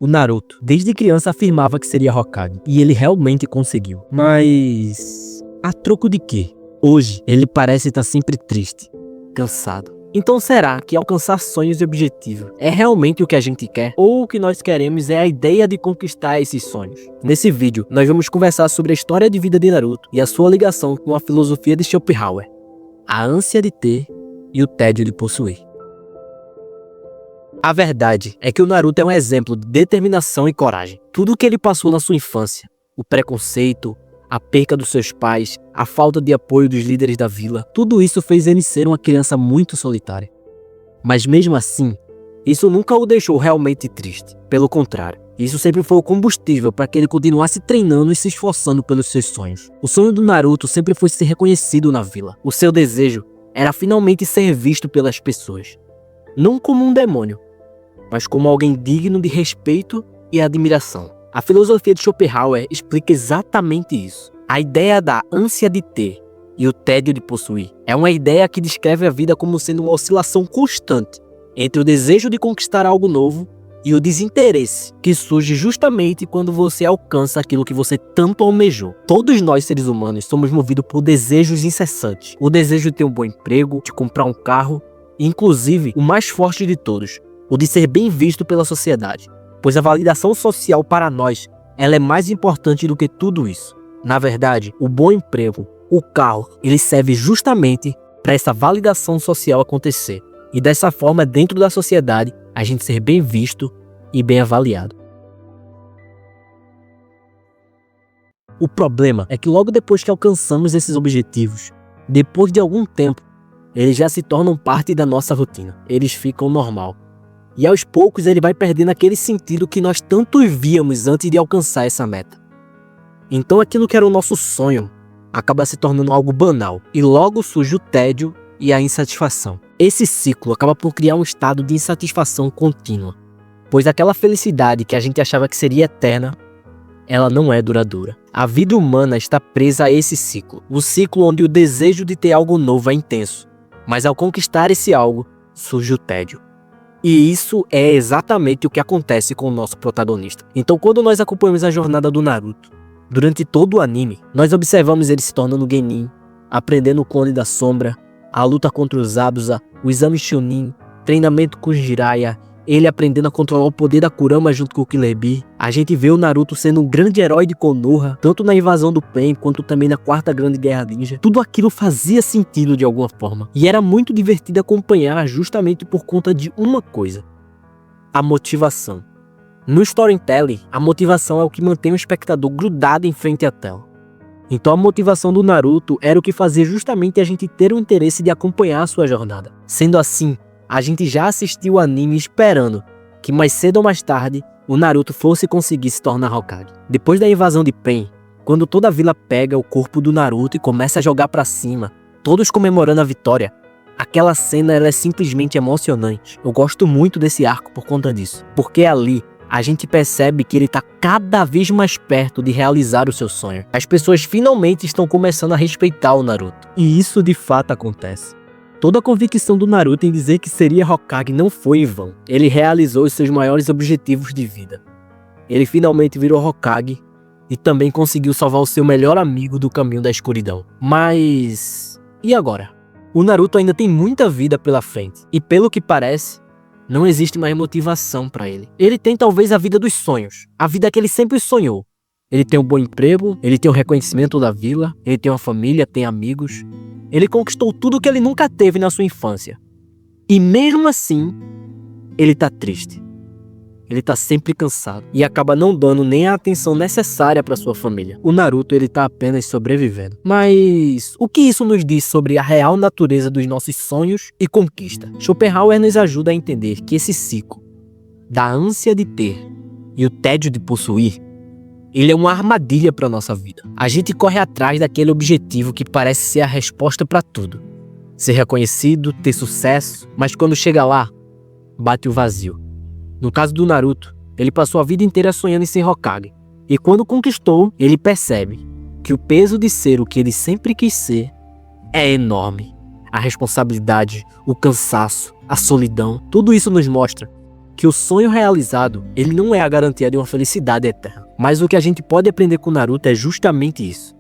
O Naruto, desde criança, afirmava que seria Hokage, e ele realmente conseguiu. Mas a troco de quê? Hoje, ele parece estar sempre triste, cansado. Então será que alcançar sonhos e objetivos é realmente o que a gente quer? Ou o que nós queremos é a ideia de conquistar esses sonhos? Nesse vídeo, nós vamos conversar sobre a história de vida de Naruto e a sua ligação com a filosofia de Schopenhauer, a ânsia de ter e o tédio de possuir. A verdade é que o Naruto é um exemplo de determinação e coragem. Tudo o que ele passou na sua infância, o preconceito, a perca dos seus pais, a falta de apoio dos líderes da vila, tudo isso fez ele ser uma criança muito solitária. Mas mesmo assim, isso nunca o deixou realmente triste. Pelo contrário, isso sempre foi o combustível para que ele continuasse treinando e se esforçando pelos seus sonhos. O sonho do Naruto sempre foi ser reconhecido na vila. O seu desejo era finalmente ser visto pelas pessoas. Não como um demônio, mas como alguém digno de respeito e admiração. A filosofia de Schopenhauer explica exatamente isso. A ideia da ânsia de ter e o tédio de possuir é uma ideia que descreve a vida como sendo uma oscilação constante entre o desejo de conquistar algo novo e o desinteresse que surge justamente quando você alcança aquilo que você tanto almejou. Todos nós, seres humanos, somos movidos por desejos incessantes. O desejo de ter um bom emprego, de comprar um carro e, inclusive, o mais forte de todos, o de ser bem visto pela sociedade, pois a validação social para nós, ela é mais importante do que tudo isso. Na verdade, o bom emprego, o carro, ele serve justamente para essa validação social acontecer. E dessa forma, dentro da sociedade, a gente ser bem visto e bem avaliado. O problema é que logo depois que alcançamos esses objetivos, depois de algum tempo, eles já se tornam parte da nossa rotina. Eles ficam normal. E aos poucos ele vai perdendo aquele sentido que nós tanto víamos antes de alcançar essa meta. Então aquilo que era o nosso sonho acaba se tornando algo banal. E logo surge o tédio e a insatisfação. Esse ciclo acaba por criar um estado de insatisfação contínua. Pois aquela felicidade que a gente achava que seria eterna, ela não é duradoura. A vida humana está presa a esse ciclo. O ciclo onde o desejo de ter algo novo é intenso. Mas ao conquistar esse algo, surge o tédio. E isso é exatamente o que acontece com o nosso protagonista. Então quando nós acompanhamos a jornada do Naruto, durante todo o anime, nós observamos ele se tornando Genin, aprendendo o clone da sombra, a luta contra os Zabuza, o exame Chunin, treinamento com Jiraiya, ele aprendendo a controlar o poder da Kurama junto com o Killer Bee. A gente vê o Naruto sendo um grande herói de Konoha, tanto na invasão do Pain quanto também na quarta grande guerra ninja. Tudo aquilo fazia sentido de alguma forma. E era muito divertido acompanhar justamente por conta de uma coisa: a motivação. No storytelling, a motivação é o que mantém o espectador grudado em frente à tela. Então a motivação do Naruto era o que fazia justamente a gente ter o interesse de acompanhar a sua jornada. Sendo assim, a gente já assistiu o anime esperando que mais cedo ou mais tarde o Naruto fosse conseguir se tornar Hokage. Depois da invasão de Pain, quando toda a vila pega o corpo do Naruto e começa a jogar pra cima, todos comemorando a vitória, aquela cena ela é simplesmente emocionante. Eu gosto muito desse arco por conta disso, porque ali a gente percebe que ele está cada vez mais perto de realizar o seu sonho. As pessoas finalmente estão começando a respeitar o Naruto. E isso de fato acontece. Toda a convicção do Naruto em dizer que seria Hokage não foi em vão. Ele realizou os seus maiores objetivos de vida. Ele finalmente virou Hokage e também conseguiu salvar o seu melhor amigo do caminho da escuridão. Mas e agora? O Naruto ainda tem muita vida pela frente. E pelo que parece, não existe mais motivação para ele. Ele tem talvez a vida dos sonhos. A vida que ele sempre sonhou. Ele tem um bom emprego, ele tem o reconhecimento da vila, ele tem uma família, tem amigos. Ele conquistou tudo que ele nunca teve na sua infância. E mesmo assim, ele tá triste. Ele tá sempre cansado e acaba não dando nem a atenção necessária para sua família. O Naruto, ele tá apenas sobrevivendo. Mas o que isso nos diz sobre a real natureza dos nossos sonhos e conquista? Schopenhauer nos ajuda a entender que esse ciclo da ânsia de ter e o tédio de possuir, ele é uma armadilha para nossa vida. A gente corre atrás daquele objetivo que parece ser a resposta para tudo. Ser reconhecido, ter sucesso, mas quando chega lá, bate o vazio. No caso do Naruto, ele passou a vida inteira sonhando em ser Hokage. E quando conquistou, ele percebe que o peso de ser o que ele sempre quis ser é enorme. A responsabilidade, o cansaço, a solidão, tudo isso nos mostra que o sonho realizado, ele não é a garantia de uma felicidade eterna. Mas o que a gente pode aprender com Naruto é justamente isso.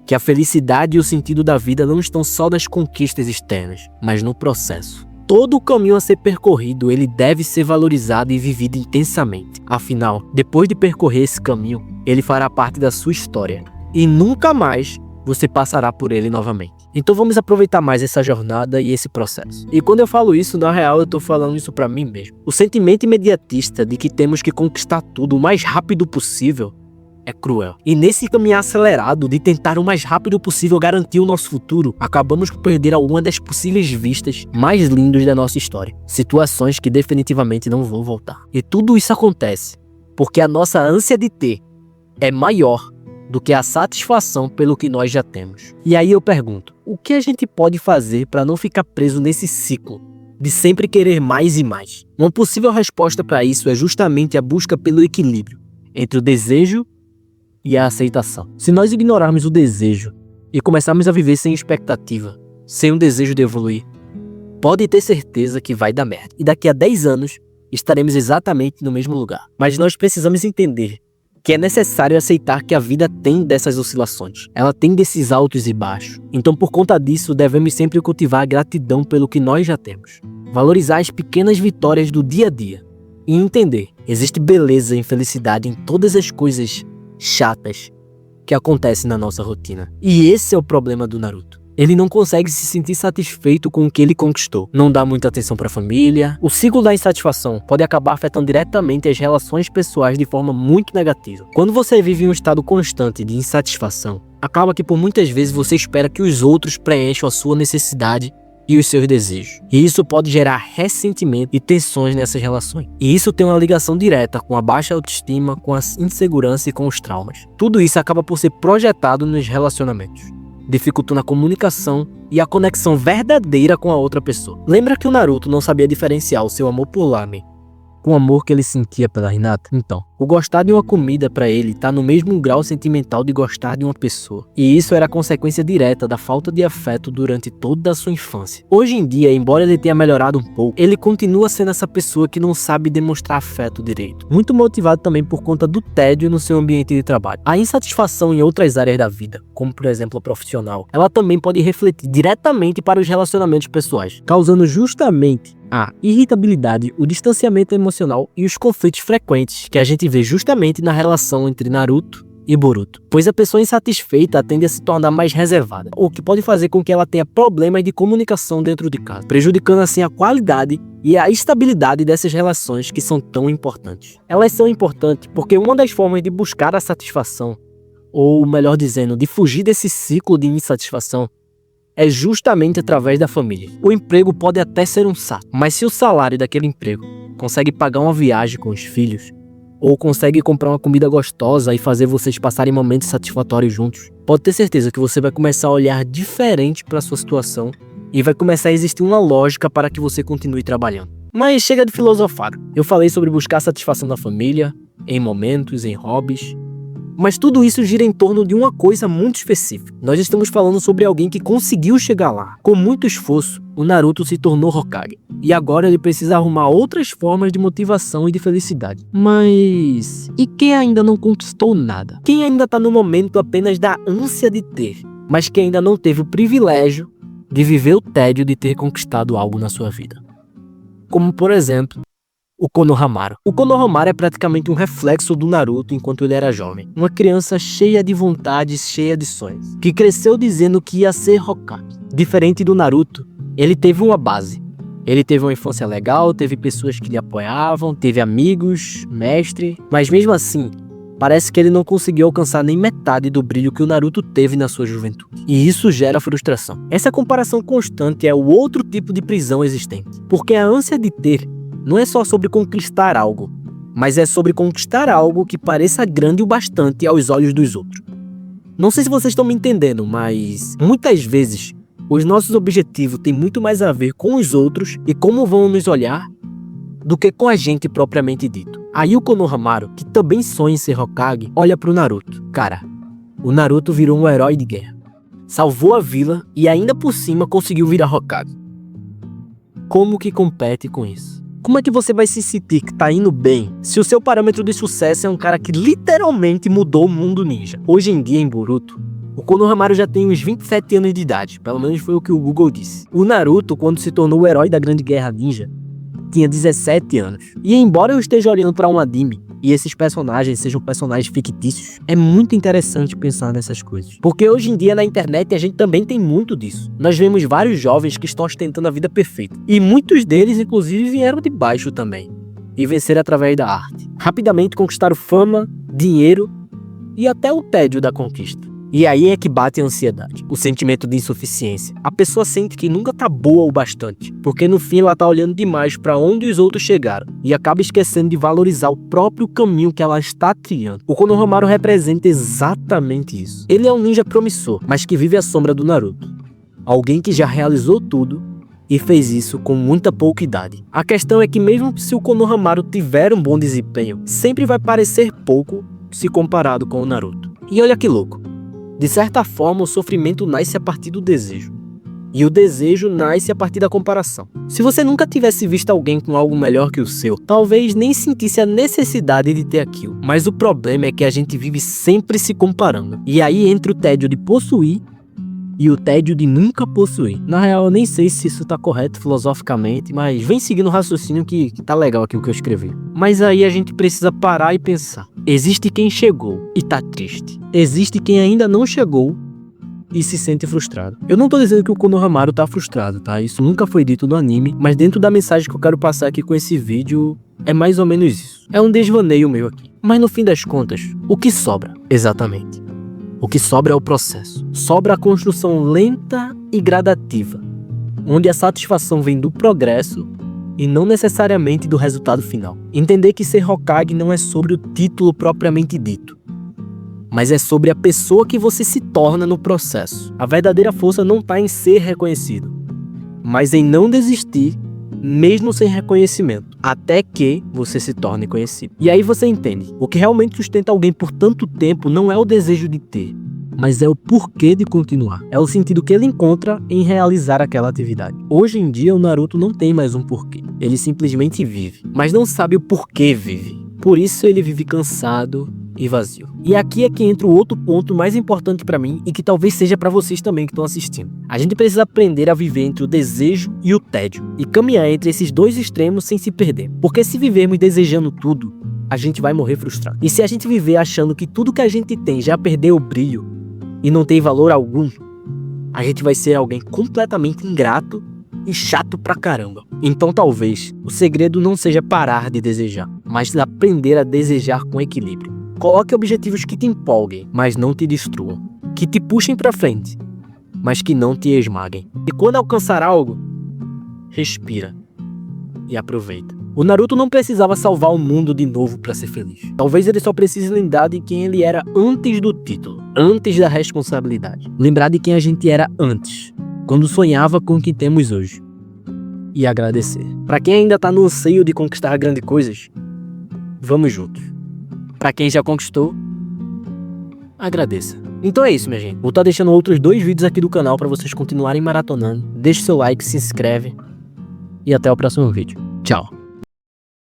Que a felicidade e o sentido da vida não estão só nas conquistas externas, mas no processo. Todo o caminho a ser percorrido, ele deve ser valorizado e vivido intensamente. Afinal, depois de percorrer esse caminho, ele fará parte da sua história. E nunca mais você passará por ele novamente. Então vamos aproveitar mais essa jornada e esse processo. E quando eu falo isso, na real eu tô falando isso pra mim mesmo. O sentimento imediatista de que temos que conquistar tudo o mais rápido possível é cruel. E nesse caminhar acelerado de tentar o mais rápido possível garantir o nosso futuro, acabamos por perder alguma das possíveis vistas mais lindas da nossa história. Situações que definitivamente não vão voltar. E tudo isso acontece porque a nossa ânsia de ter é maior do que a satisfação pelo que nós já temos. E aí eu pergunto, o que a gente pode fazer para não ficar preso nesse ciclo de sempre querer mais e mais? Uma possível resposta para isso é justamente a busca pelo equilíbrio entre o desejo e a aceitação. Se nós ignorarmos o desejo e começarmos a viver sem expectativa, sem um desejo de evoluir, pode ter certeza que vai dar merda. E daqui a 10 anos estaremos exatamente no mesmo lugar. Mas nós precisamos entender que é necessário aceitar que a vida tem dessas oscilações. Ela tem desses altos e baixos. Então, por conta disso, devemos sempre cultivar a gratidão pelo que nós já temos. Valorizar as pequenas vitórias do dia a dia. E entender, existe beleza e felicidade em todas as coisas chatas que acontecem na nossa rotina. E esse é o problema do Naruto. Ele não consegue se sentir satisfeito com o que ele conquistou. Não dá muita atenção para a família. O ciclo da insatisfação pode acabar afetando diretamente as relações pessoais de forma muito negativa. Quando você vive em um estado constante de insatisfação, acaba que por muitas vezes você espera que os outros preencham a sua necessidade e os seus desejos. E isso pode gerar ressentimento e tensões nessas relações. E isso tem uma ligação direta com a baixa autoestima, com a insegurança e com os traumas. Tudo isso acaba por ser projetado nos relacionamentos, dificultando a comunicação e a conexão verdadeira com a outra pessoa. Lembra que o Naruto não sabia diferenciar o seu amor por Lame com o amor que ele sentia pela Hinata? Então, o gostar de uma comida para ele tá no mesmo grau sentimental de gostar de uma pessoa. E isso era consequência direta da falta de afeto durante toda a sua infância. Hoje em dia, embora ele tenha melhorado um pouco, ele continua sendo essa pessoa que não sabe demonstrar afeto direito. Muito motivado também por conta do tédio no seu ambiente de trabalho. A insatisfação em outras áreas da vida, como por exemplo a profissional, ela também pode refletir diretamente para os relacionamentos pessoais, causando justamente a irritabilidade, o distanciamento emocional e os conflitos frequentes que a gente vê justamente na relação entre Naruto e Boruto. Pois a pessoa insatisfeita tende a se tornar mais reservada, o que pode fazer com que ela tenha problemas de comunicação dentro de casa, prejudicando assim a qualidade e a estabilidade dessas relações que são tão importantes. Elas são importantes porque uma das formas de buscar a satisfação, ou melhor dizendo, de fugir desse ciclo de insatisfação, é justamente através da família. O emprego pode até ser um saco, mas se o salário daquele emprego consegue pagar uma viagem com os filhos, ou consegue comprar uma comida gostosa e fazer vocês passarem momentos satisfatórios juntos, pode ter certeza que você vai começar a olhar diferente para a sua situação e vai começar a existir uma lógica para que você continue trabalhando. Mas chega de filosofar. Eu falei sobre buscar satisfação na família, em momentos, em hobbies. Mas tudo isso gira em torno de uma coisa muito específica. Nós estamos falando sobre alguém que conseguiu chegar lá. Com muito esforço, o Naruto se tornou Hokage. E agora ele precisa arrumar outras formas de motivação e de felicidade. Mas e quem ainda não conquistou nada? Quem ainda está no momento apenas da ânsia de ter, mas que ainda não teve o privilégio de viver o tédio de ter conquistado algo na sua vida? Como por exemplo, o Konohamaru. O Konohamaru é praticamente um reflexo do Naruto enquanto ele era jovem. Uma criança cheia de vontades, cheia de sonhos, que cresceu dizendo que ia ser Hokage. Diferente do Naruto, ele teve uma base. Ele teve uma infância legal, teve pessoas que lhe apoiavam, teve amigos, mestre, mas mesmo assim, parece que ele não conseguiu alcançar nem metade do brilho que o Naruto teve na sua juventude. E isso gera frustração. Essa comparação constante é o outro tipo de prisão existente. Porque a ânsia de ter não é só sobre conquistar algo, mas é sobre conquistar algo que pareça grande o bastante aos olhos dos outros. Não sei se vocês estão me entendendo, mas muitas vezes os nossos objetivos têm muito mais a ver com os outros e como vão nos olhar do que com a gente propriamente dito. Aí o Konohamaru, que também sonha em ser Hokage, olha pro Naruto. Cara, o Naruto virou um herói de guerra. Salvou a vila e ainda por cima conseguiu virar Hokage. Como que compete com isso? Como é que você vai se sentir que tá indo bem se o seu parâmetro de sucesso é um cara que literalmente mudou o mundo ninja? Hoje em dia, em Boruto, o Konohamaru já tem uns 27 anos de idade, pelo menos foi o que o Google disse. O Naruto, quando se tornou o herói da Grande Guerra Ninja, tinha 17 anos. E embora eu esteja olhando para um anime e esses personagens sejam personagens fictícios, é muito interessante pensar nessas coisas. Porque hoje em dia na internet a gente também tem muito disso. Nós vemos vários jovens que estão ostentando a vida perfeita. E muitos deles, inclusive, vieram de baixo também. E venceram através da arte. Rapidamente conquistaram fama, dinheiro e até o tédio da conquista. E aí é que bate a ansiedade, o sentimento de insuficiência. A pessoa sente que nunca tá boa o bastante, porque no fim ela tá olhando demais para onde os outros chegaram e acaba esquecendo de valorizar o próprio caminho que ela está trilhando. O Konohamaru representa exatamente isso. Ele é um ninja promissor, mas que vive à sombra do Naruto. Alguém que já realizou tudo e fez isso com muita pouca idade. A questão é que mesmo se o Konohamaru tiver um bom desempenho, sempre vai parecer pouco se comparado com o Naruto. E olha que louco. De certa forma, o sofrimento nasce a partir do desejo. E o desejo nasce a partir da comparação. Se você nunca tivesse visto alguém com algo melhor que o seu, talvez nem sentisse a necessidade de ter aquilo. Mas o problema é que a gente vive sempre se comparando. E aí entra o tédio de possuir e o tédio de nunca possuir. Na real, eu nem sei se isso tá correto filosoficamente, mas vem seguindo o raciocínio que tá legal aqui o que eu escrevi. Mas aí a gente precisa parar e pensar. Existe quem chegou e tá triste. Existe quem ainda não chegou e se sente frustrado. Eu não tô dizendo que o Konohamaru tá frustrado, tá? Isso nunca foi dito no anime, mas dentro da mensagem que eu quero passar aqui com esse vídeo, é mais ou menos isso. É um desvaneio meu aqui. Mas no fim das contas, o que sobra? Exatamente. O que sobra é o processo. Sobra a construção lenta e gradativa, onde a satisfação vem do progresso e não necessariamente do resultado final. Entender que ser Hokage não é sobre o título propriamente dito, mas é sobre a pessoa que você se torna no processo. A verdadeira força não está em ser reconhecido, mas em não desistir, mesmo sem reconhecimento, até que você se torne conhecido. E aí você entende, o que realmente sustenta alguém por tanto tempo não é o desejo de ter, mas é o porquê de continuar. É o sentido que ele encontra em realizar aquela atividade. Hoje em dia o Naruto não tem mais um porquê, ele simplesmente vive, mas não sabe o porquê vive. Por isso ele vive cansado e vazio. E aqui é que entra o outro ponto mais importante pra mim e que talvez seja pra vocês também que estão assistindo. A gente precisa aprender a viver entre o desejo e o tédio e caminhar entre esses dois extremos sem se perder. Porque se vivermos desejando tudo, a gente vai morrer frustrado. E se a gente viver achando que tudo que a gente tem já perdeu o brilho e não tem valor algum, a gente vai ser alguém completamente ingrato e chato pra caramba. Então talvez o segredo não seja parar de desejar, mas aprender a desejar com equilíbrio. Coloque objetivos que te empolguem, mas não te destruam. Que te puxem pra frente, mas que não te esmaguem. E quando alcançar algo, respira e aproveita. O Naruto não precisava salvar o mundo de novo pra ser feliz. Talvez ele só precise lembrar de quem ele era antes do título, antes da responsabilidade. Lembrar de quem a gente era antes, quando sonhava com o que temos hoje. E agradecer. Pra quem ainda tá no anseio de conquistar grandes coisas, vamos juntos. Pra quem já conquistou, agradeça. Então é isso, minha gente. Vou estar deixando outros 2 vídeos aqui do canal pra vocês continuarem maratonando. Deixe seu like, se inscreve e até o próximo vídeo. Tchau.